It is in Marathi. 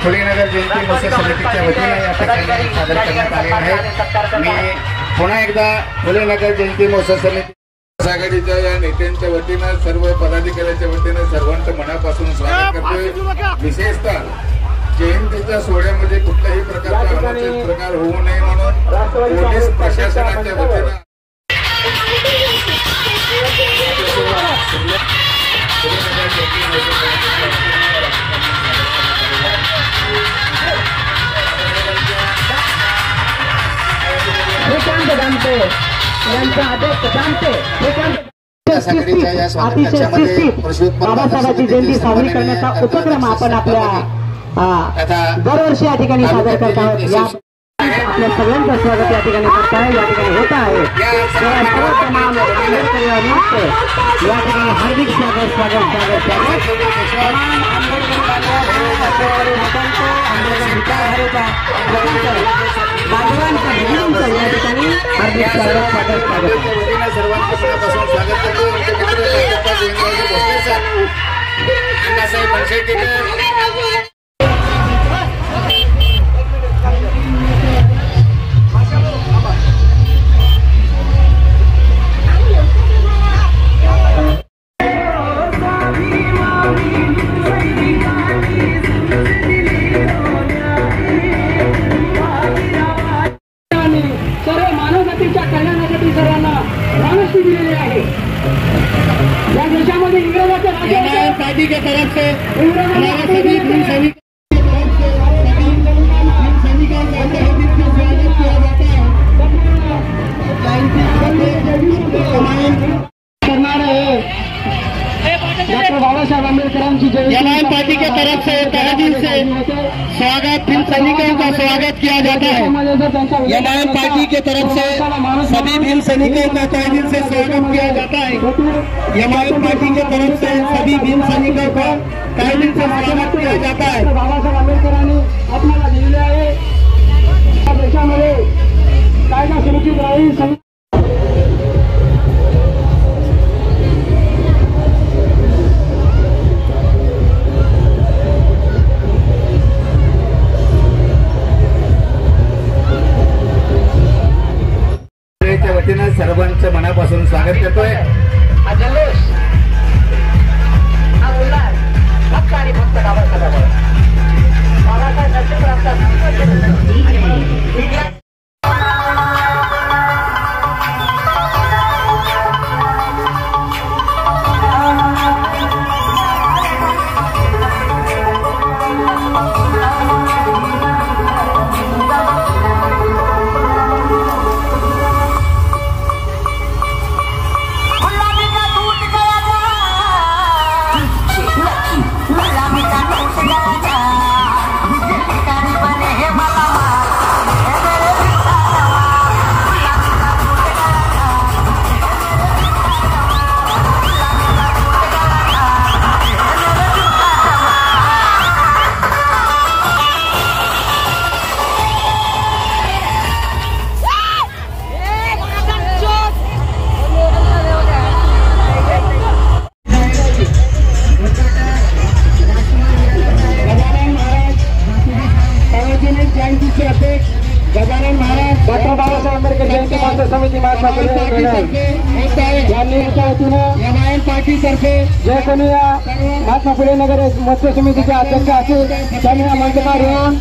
फुलेनगर जयंती महोत्सव समितीच्या वतीने या ठिकाणी सादर करण्यात आले आहे। मी पुन्हा एकदा फुलेनगर जयंती महोत्सव समिती आघाडीच्या या नेत्यांच्या वतीनं सर्व पदाधिकाऱ्यांच्या वतीनं सर्वांचं मनापासून स्वागत करतोय। विशेषतः जयंतीच्या सोहळ्यामध्ये कुठल्याही प्रकारचा अनुचित प्रकार होऊ नये म्हणून पोलीस प्रशासनाच्या वतीनं बाबासाहेबांची जयंती साजरी करण्याचा उपक्रम आपण आपल्या दरवर्षी या ठिकाणी सादर करत आहोत। आपल्या सगळ्यांचं स्वागत या ठिकाणी करत आहे, या ठिकाणी होत आहे। या ठिकाणी हार्दिक स्वागत स्वागत स्वागत पार्टी के तरफ से हमारे सभी भीम सैनिक डॉक्टर बाबा साहेब आंबेडकरांची जयंती पार्टी के तरफ से तहे दिल से स्वागत भीम सैनिकों का स्वागत किया जाता है। यमायन पार्टी के तरफ से सभी भीम सैनिकों का तहे दिल से स्वागत किया जाता है। यमायन पार्टी के तरफ से सभी भीम सैनिकों का तहे दिल से स्वागत किया जाता है। बाबा साहेब आंबेडकरांनी आपल्याला दिलेले आहे देशामध्ये कायदा सुरक्षित राहील। वतीनं सर्वांचं मनापासून स्वागत करतोय। हा जल्लोष हा उल्हास फक्त आणि फक्त बाबासाहेबांमुळे बाबासाहेब नशीब राहतात। गजानन महाराज डॉक्टर बाबासाहेब आंबेडकर जयंती महोत्सव समिती महात्मा फुले यांच्या वतीनं यमायन पार्टी तर्फे जे कोणी या महात्मा फुले नगर महोत्सव समितीचे अध्यक्ष असेल त्यांनी या मंचपार येऊन